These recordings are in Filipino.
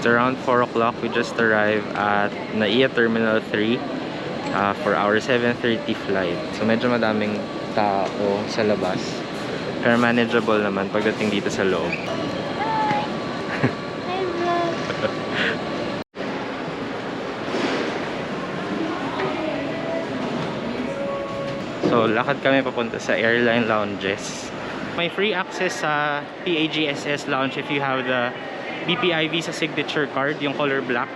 it's around 4 o'clock. We just arrived at NAIA Terminal 3 for our 7:30 flight. So medyo madaming tao sa labas. Pero manageable naman pagdating dito sa loob. So lakad kami papunta sa Airline Lounges. May free access sa PAGSS Lounge if you have the BPI Visa Signature Card, yung color black.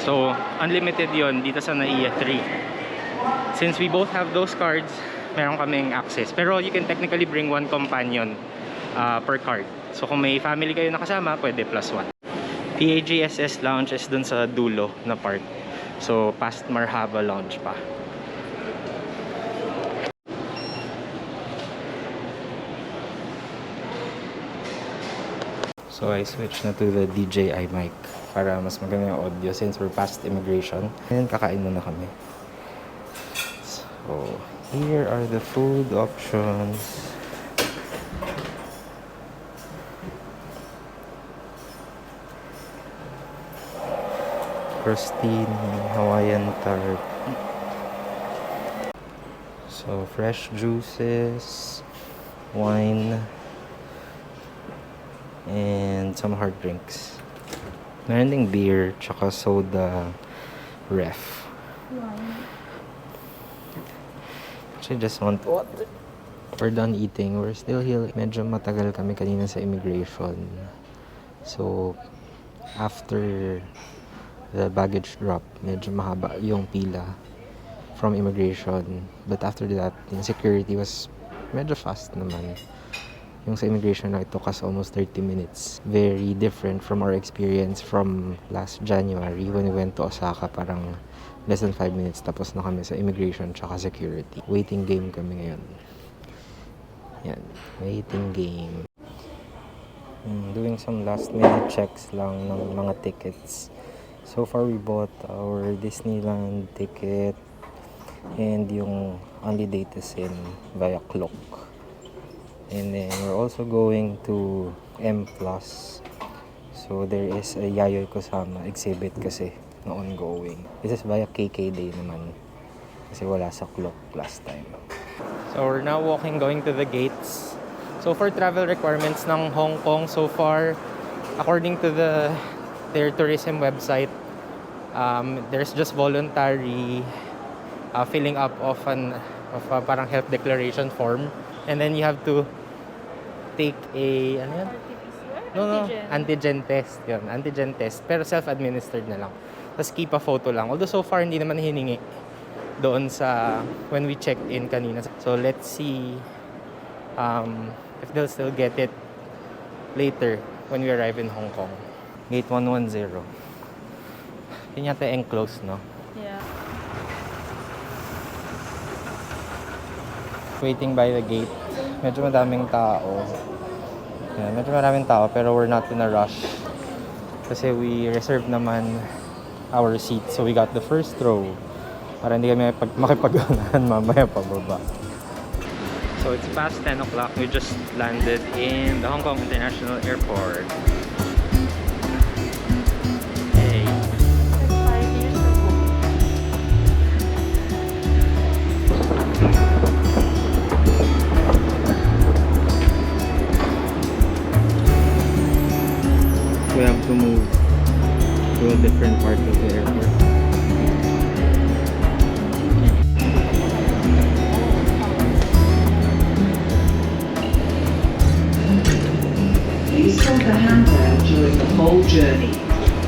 So unlimited yon dito sa NAIA 3. Since we both have those cards, meron kaming access. Pero you can technically bring one companion per card. So kung may family kayo nakasama, pwede +1. PAGSS Lounge is dun sa dulo na part. So past Marhaba Lounge pa. So I switched na to the DJI mic para mas maganda yung audio since we're past immigration. And kakain muna kami. So here are the food options. Crostini, Hawaiian tart. So fresh juices, wine, and some hard drinks. Meron ding beer, tsaka soda, ref. Actually, just want water. We're done eating. We're still here. Medyo matagal kami kanina sa immigration. So, after the baggage drop, medyo mahaba yung pila from immigration. But after that, yung security was medyo fast naman. Yung sa immigration na it took us almost 30 minutes. Very different from our experience from last January when we went to Osaka. Parang less than 5 minutes tapos na kami sa immigration tsaka security. Waiting game kami ngayon. Yan, waiting game. Doing some last minute checks lang ng mga tickets. So far we bought our Disneyland ticket and yung only date is in via clock. And then we're also going to M+. So there is a Yayoi Kusama exhibit kasi na ongoing. This is via KK Day naman. Kasi wala sa clock last time. So we're now walking going to the gates. So for travel requirements ng Hong Kong so far, according to their tourism website, there's just voluntary filling up of a parang health declaration form. And then you have to take a antigen test. Yun, antigen test. Pero self-administered na lang. Tapos keep a photo lang. Although so far hindi naman hiningi doon sa when we checked in kanina. So let's see if they'll still get it later when we arrive in Hong Kong. Gate 110. Yun yata enclosed, no? Yeah. Waiting by the gate. Medyo madaming tao. Yeah, medyo maraming tao pero we're not in a rush. Kasi we reserved naman our seat. So we got the first row. Para hindi kami makipag-unahan mamaya pababa. So it's past 10 o'clock. We just landed in the Hong Kong International Airport. Hey. We have to move to a different part of the airport. Please hold the handrail during the whole journey.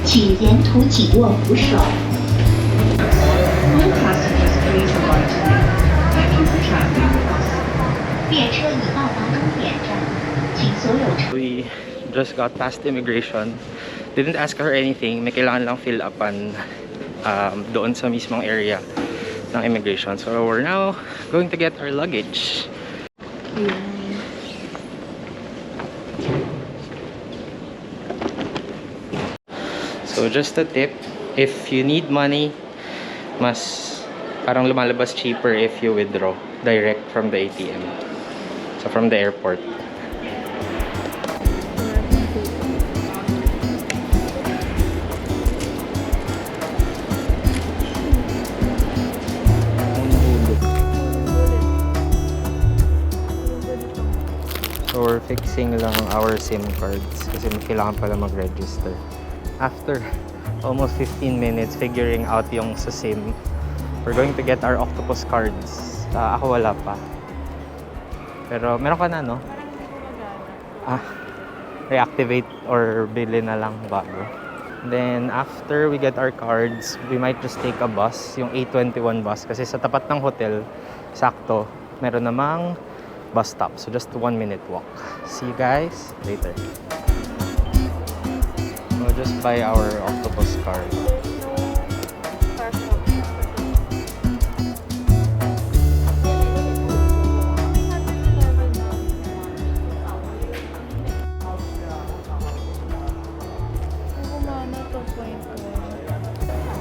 请沿途紧握扶手。 All passengers please abide to me. Thank you for traveling with us. 列车已到达终点站，请所有乘 We just got past immigration. Didn't ask her anything. May kailangan lang fill upan doon sa mismong area ng immigration. So we're now going to get our luggage. So just a tip, if you need money, mas parang lumalabas cheaper if you withdraw direct from the ATM. So from the airport. for fixing lang our SIM cards kasi kailangan pala mag-register. After almost 15 minutes figuring out yung sa SIM, we're going to get our Octopus Cards. Ako wala pa. Pero meron ka na, no? Reactivate or bili na lang bago. Then after we get our cards, we might just take a bus, yung 821 bus. Kasi sa tapat ng hotel, sakto, meron namang bus stop. So just 1 minute walk. See you guys later. We'll just buy our Octopus Card.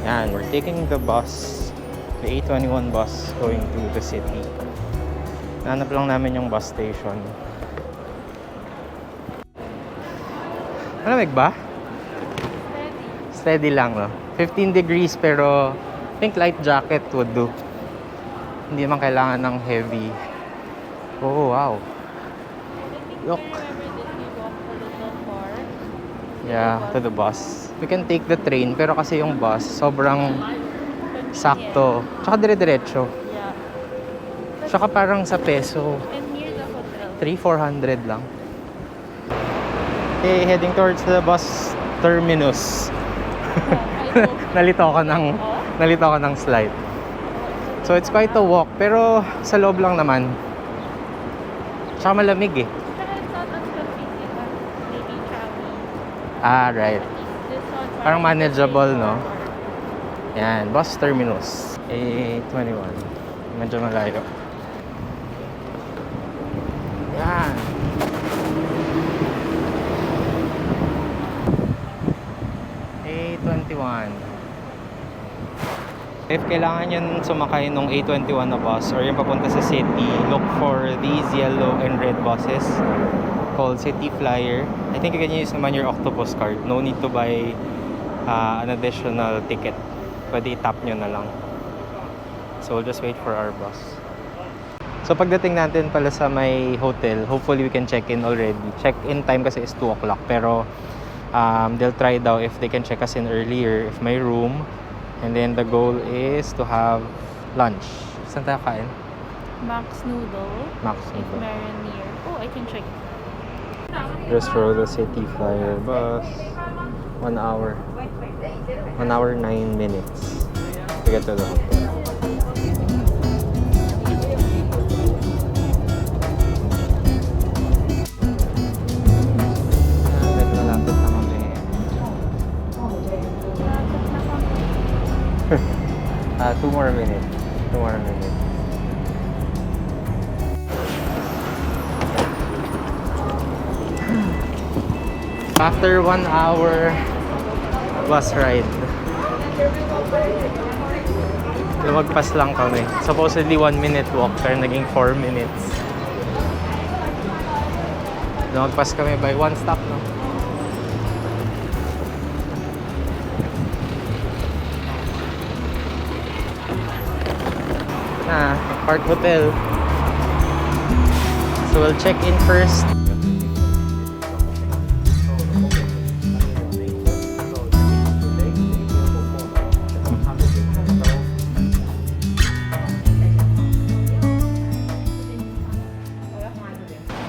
Yan, we're taking the bus, the 821 bus going to the city. Nanap lang namin yung bus station. Malamig ba? Steady lang, no? 15 degrees pero I think light jacket would do. Hindi man kailangan ng heavy. Oh, wow. Look. Yeah, to the bus. We can take the train pero kasi yung bus sobrang sakto. Tsaka dire-diretso. Yeah. Tsaka parang sa peso, And near the hotel. 300-400 lang. Okay, heading towards the bus terminus. Nalito ako ng slide. So it's quite a walk pero sa loob lang naman. Tsaka malamig eh. Tsaka it's not as convenient as maybe traveling. Ah, right. This one Parang manageable, no? Yan, bus terminus. A21. Medyo malayo. Yan. A21. If kailangan yun sumakay nung A21 na bus or yung papunta sa city, look for these yellow and red buses called City Flyer. I think you can use naman your Octopus Card. No need to buy an additional ticket. Pwede i-tap nyo na lang. So we'll just wait for our bus. So pagdating natin pala sa may hotel, hopefully we can check in already. Check-in time kasi is 2 o'clock. Pero they'll try daw if they can check us in earlier, if may room. And then the goal is to have lunch. Saan tayo kain? Max Noodle. Max If Noodle. meron near. Oh, I can check. Just roll the City Flyer bus. 1 hour. 1 hour 9 minutes to get to the hotel. Malapit na kami. 2 more minutes. 2 more minutes. After 1 hour bus ride, lumagpas lang kami. Supposedly 1 minute walk, pero naging 4 minutes. Lumagpas kami by 1 stop, no? Park Hotel. So we'll check in first.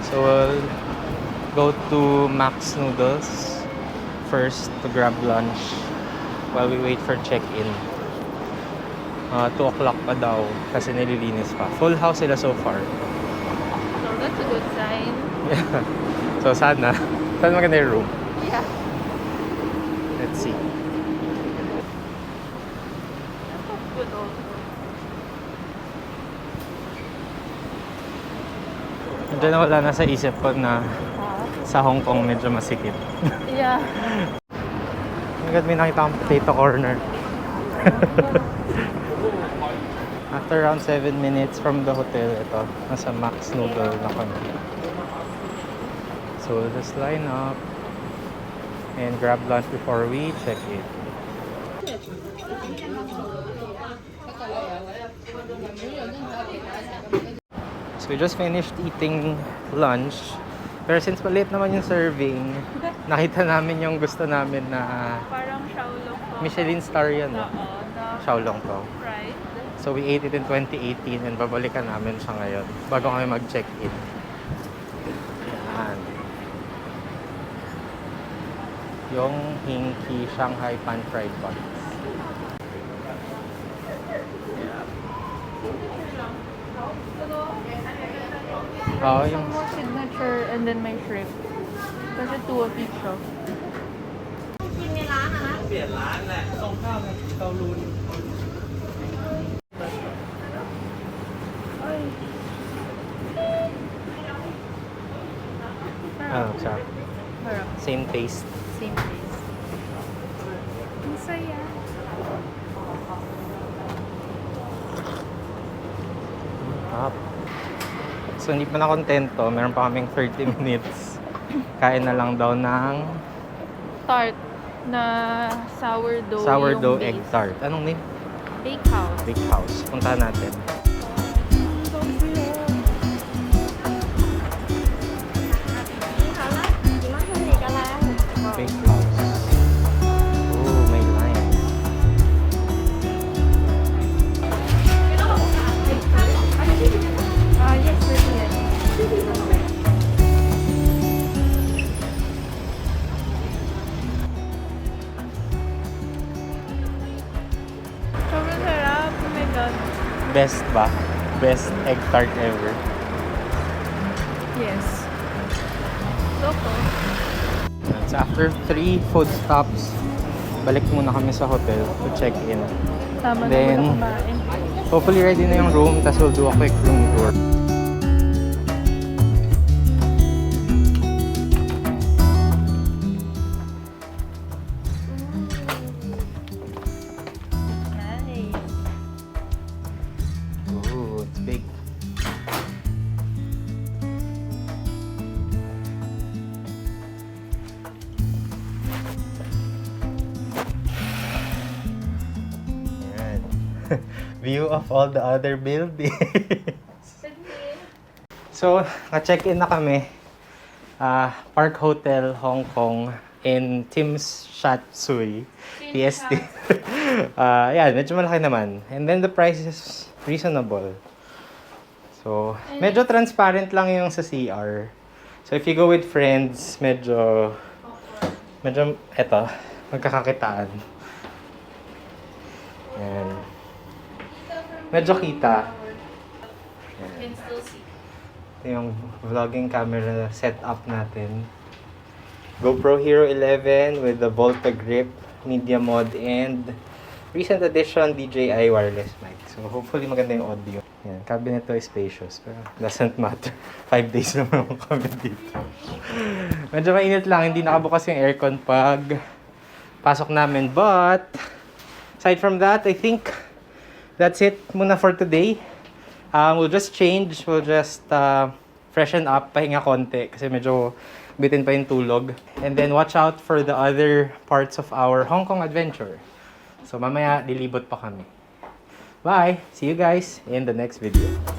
So we'll go to Max Noodles first to grab lunch while we wait for check-in. 2 o'clock pa daw kasi nililinis pa. Full house sila so far. So that's a good sign. Yeah. So sana maganda yung room. Yeah. Let's see. That's good also. Diyan na wala na sa isip ko na sa Hong Kong medyo masikip. Yeah. Agad may nakita akong potato corner. After around 7 minutes from the hotel, ito, nasa Max Noodle na kami. So we'll just line up and grab lunch before we check in. So we just finished eating lunch Pero since maliit naman yung serving, nakita namin yung gusto namin na Parang Shaolong po. Michelin star yun, no? Oo, na Xiaolong to. fried. So we ate it in 2018 and babalikan namin siya ngayon bago kami mag-check-in. Yan. Yung Hinky Shanghai Pan Fried Buns. Oo, yung More signature and then may shrimp. Kasi 2 of each siya. เปลี่ยนร้านแหละตรงข้ามเกาลูน Ah, sarap. Parang Same taste. same taste. Ang saya. Sarap. So, hindi pa na kontento. Meron pa kaming 30 minutes. Kain na lang daw ng Tart na sourdough, sourdough yung egg base. tart. Anong name? Bakehouse. Big House. Puntahan natin. Big House. Oh, may line. Yes, yes. Sobrang sarap. Oh my God. Best ba? Best egg tart ever. Yes. Loko. So after 3 food stops, balik muna kami sa hotel to check in. Tama Then, na muna kumain. Hopefully ready na yung room, tas we'll do a quick room tour. Nice. Ooh, it's big. Yan. View of all the other buildings. So, na-check-in na kami. Park Hotel, Hong Kong in Tsim Sha Tsui, PST. Yan, medyo malaki naman. And then the price is reasonable. So, medyo transparent lang yung sa CR. So, if you go with friends, medyo, eto, magkakakitaan. Yan. Medyo kita. Can still see. Ito yung vlogging camera setup natin. GoPro Hero 11 with the Volta grip, media mod, and recent edition DJI wireless mic. So hopefully maganda yung audio. Yan, cabinet to is spacious, pero doesn't matter. 5 days naman kami dito. Medyo mainit lang, hindi nakabukas yung aircon pag pasok namin. But aside from that, I think that's it muna for today. We'll just change, we'll just freshen up, pahinga konti kasi medyo bitin pa yung tulog. And then watch out for the other parts of our Hong Kong adventure. So mamaya lilibot pa kami. Bye! See you guys in the next video.